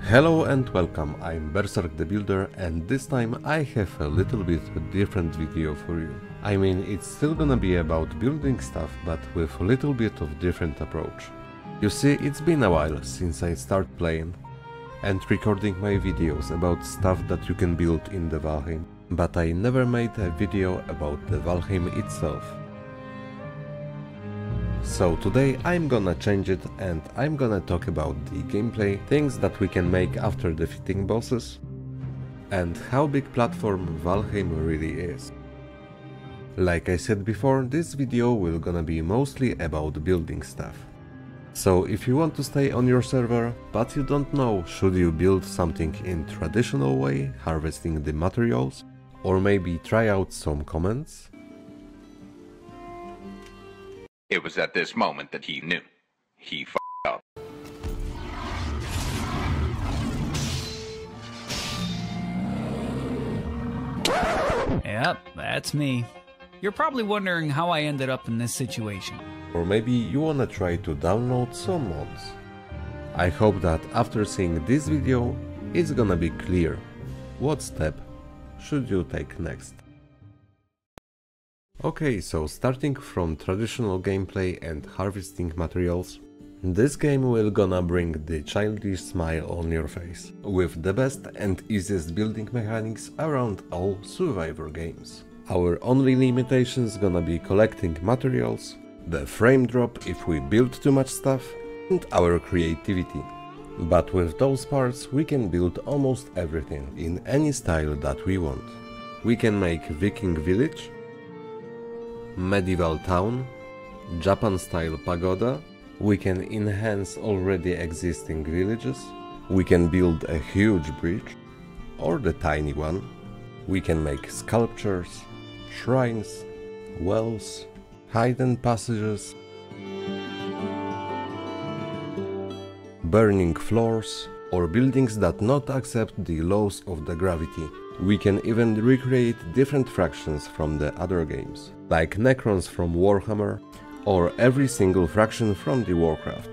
Hello and welcome, I'm Berserk the Builder, and this time I have a little bit different video for you. I mean, it's still gonna be about building stuff, but with a little bit of different approach. You see, it's been a while since I started playing and recording my videos about stuff that you can build in the Valheim, but I never made a video about the Valheim itself. So today I'm gonna change it and I'm gonna talk about the gameplay, things that we can make after defeating bosses, and how big platform Valheim really is. Like I said before, this video will gonna be mostly about building stuff. So if you want to stay on your server, but you don't know should you build something in traditional way, harvesting the materials, or maybe try out some comments. It was at this moment that he knew. He f***ed up. Yep, that's me. You're probably wondering how I ended up in this situation. Or maybe you wanna try to download some mods. I hope that after seeing this video, it's gonna be clear what step should you take next. Okay, so starting from traditional gameplay and harvesting materials, this game will gonna bring the childish smile on your face, with the best and easiest building mechanics around all Survivor games. Our only limitations gonna be collecting materials, the frame drop if we build too much stuff, and our creativity. But with those parts we can build almost everything in any style that we want. We can make Viking village, medieval town, Japan style pagoda, we can enhance already existing villages, we can build a huge bridge, or the tiny one, we can make sculptures, shrines, wells, hidden passages, burning floors, or buildings that not accept the laws of the gravity. We can even recreate different fractions from the other games, like Necrons from Warhammer, or every single fraction from the Warcraft.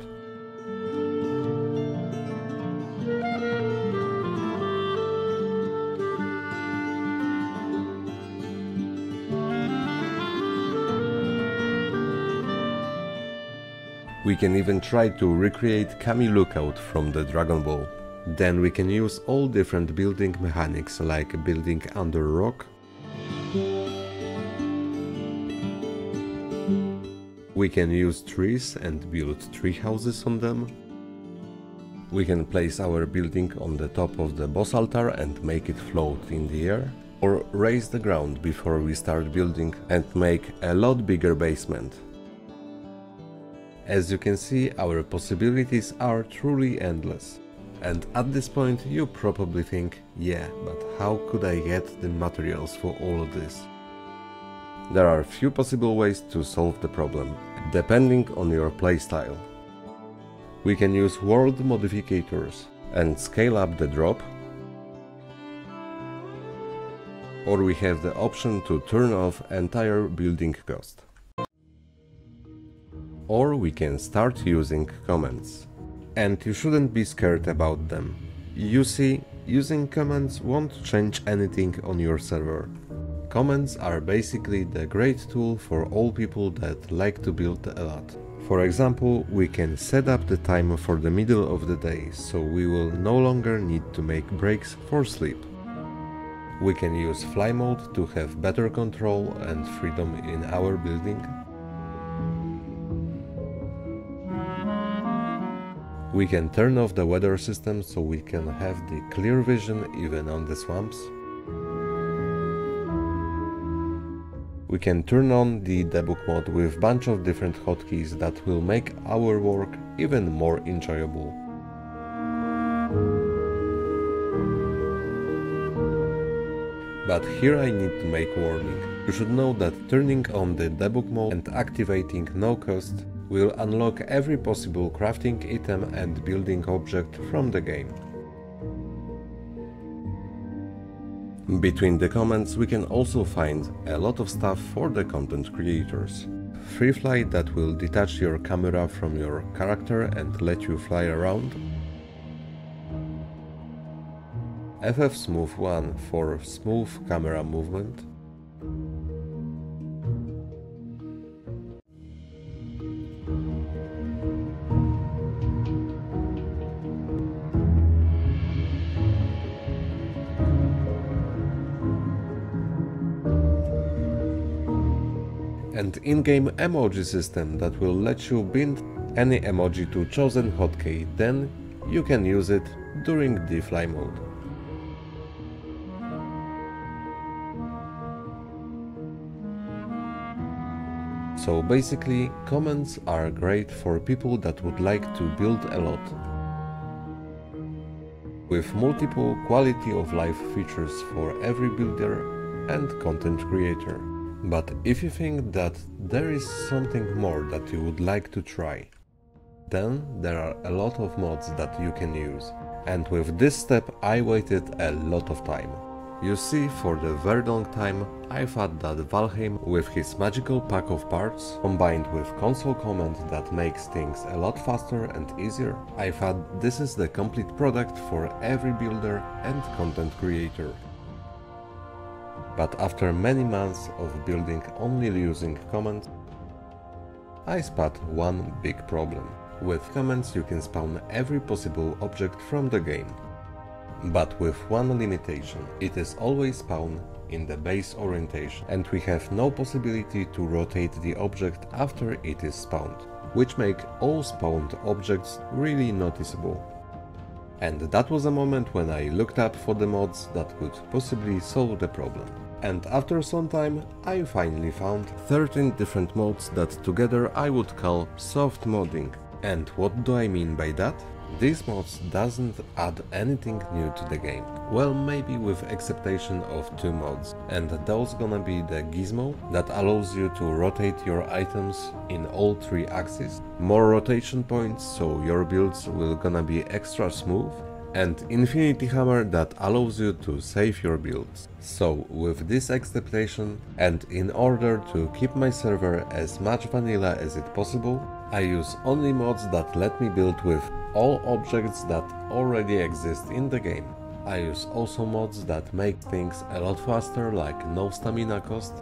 We can even try to recreate Kami Lookout from the Dragon Ball. Then we can use all different building mechanics like building under rock, we can use trees and build tree houses on them, we can place our building on the top of the boss altar and make it float in the air, or raise the ground before we start building and make a lot bigger basement. As you can see, our possibilities are truly endless. And at this point you probably think, yeah, but how could I get the materials for all of this? There are few possible ways to solve the problem, depending on your playstyle. We can use world modificators and scale up the drop, or we have the option to turn off entire building cost. Or we can start using comments. And you shouldn't be scared about them. You see, using comments won't change anything on your server. Comments are basically the great tool for all people that like to build a lot. For example, we can set up the time for the middle of the day, so we will no longer need to make breaks for sleep. We can use fly mode to have better control and freedom in our building. We can turn off the weather system so we can have the clear vision even on the swamps. We can turn on the debug mode with bunch of different hotkeys that will make our work even more enjoyable. But here I need to make warning. You should know that turning on the debug mode and activating no cost will unlock every possible crafting item and building object from the game. Between the comments we can also find a lot of stuff for the content creators. Free fly that will detach your camera from your character and let you fly around. FF Smooth 1 for smooth camera movement, and in-game emoji system that will let you bind any emoji to chosen hotkey, then you can use it during the fly mode. So basically, comments are great for people that would like to build a lot, with multiple quality of life features for every builder and content creator. But if you think that there is something more that you would like to try, then there are a lot of mods that you can use. And with this step I waited a lot of time. You see, for the very long time I thought that Valheim, with his magical pack of parts, combined with console command that makes things a lot faster and easier, I thought this is the complete product for every builder and content creator. But after many months of building only using commands, I spot one big problem. With commands you can spawn every possible object from the game. But with one limitation, it is always spawned in the base orientation, and we have no possibility to rotate the object after it is spawned, which make all spawned objects really noticeable. And that was a moment when I looked up for the mods that could possibly solve the problem. And after some time, I finally found 13 different mods that together I would call soft modding. And what do I mean by that? These mods doesn't add anything new to the game. Well, maybe with exception of two mods, and those gonna be the Gizmo, that allows you to rotate your items in all three axes, more rotation points so your builds will gonna be extra smooth, and Infinity Hammer that allows you to save your builds. So with this exception, and in order to keep my server as much vanilla as it possible, I use only mods that let me build with all objects that already exist in the game. I use also mods that make things a lot faster, like no stamina cost.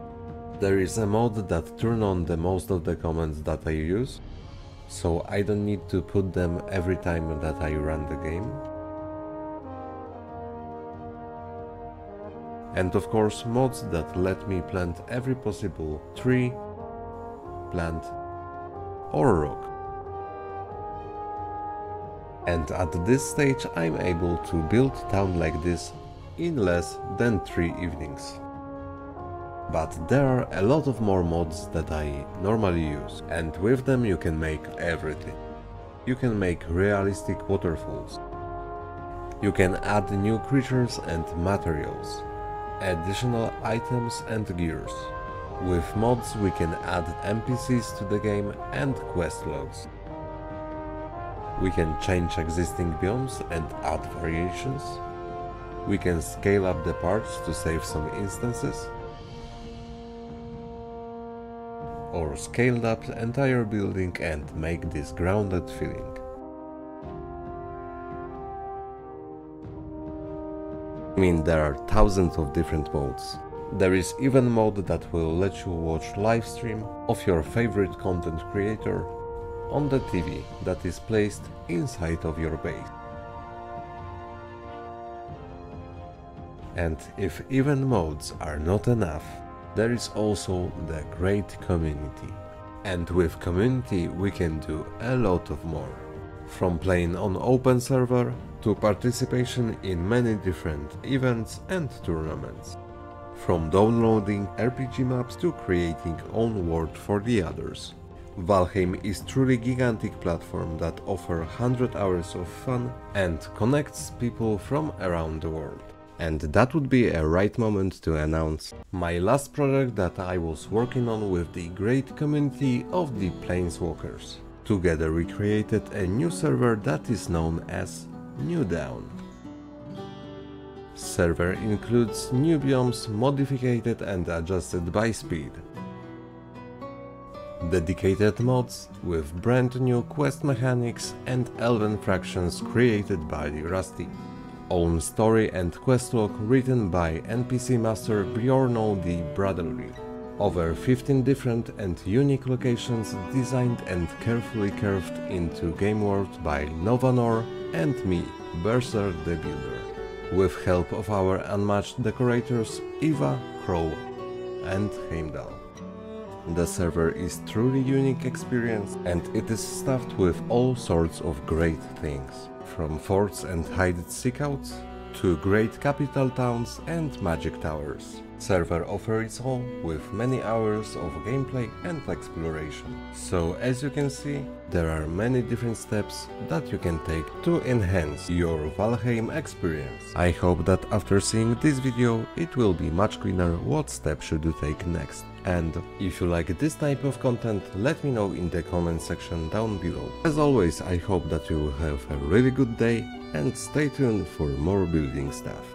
There is a mod that turn on the most of the commands that I use, so I don't need to put them every time that I run the game. And of course mods that let me plant every possible tree, plant or rock. And at this stage I'm able to build town like this in less than 3 evenings. But there are a lot of more mods that I normally use, and with them you can make everything. You can make realistic waterfalls. You can add new creatures and materials, additional items and gears. With mods we can add NPCs to the game and quest logs. We can change existing biomes and add variations. We can scale up the parts to save some instances, or scale up the entire building and make this grounded feeling. I mean, there are thousands of different modes. There is even mode that will let you watch live stream of your favorite content creator on the TV that is placed inside of your base. And if even modes are not enough, there is also the great community. And with community we can do a lot of more. From playing on open server to participation in many different events and tournaments. From downloading RPG maps to creating own world for the others. Valheim is truly gigantic platform that offers 100 hours of fun and connects people from around the world. And that would be a right moment to announce my last project that I was working on with the great community of the Planeswalkers. Together we created a new server that is known as NewDawn. Server includes new biomes modified and adjusted by speed. Dedicated mods with brand new quest mechanics and elven fractions created by Rusty. own story and questlog written by NPC master Bjorno the Brotherly. Over 15 different and unique locations designed and carefully carved into game world by Novanor and me, Berser the Builder, with help of our unmatched decorators Eva, Crow and Heimdall. The server is truly unique experience and it is stuffed with all sorts of great things, from forts and hidden seekouts to great capital towns and magic towers. Server offers it all with many hours of gameplay and exploration. So as you can see, there are many different steps that you can take to enhance your Valheim experience. I hope that after seeing this video it will be much clearer what steps should you take next. And if you like this type of content, let me know in the comment section down below. As always, I hope that you will have a really good day and stay tuned for more building stuff.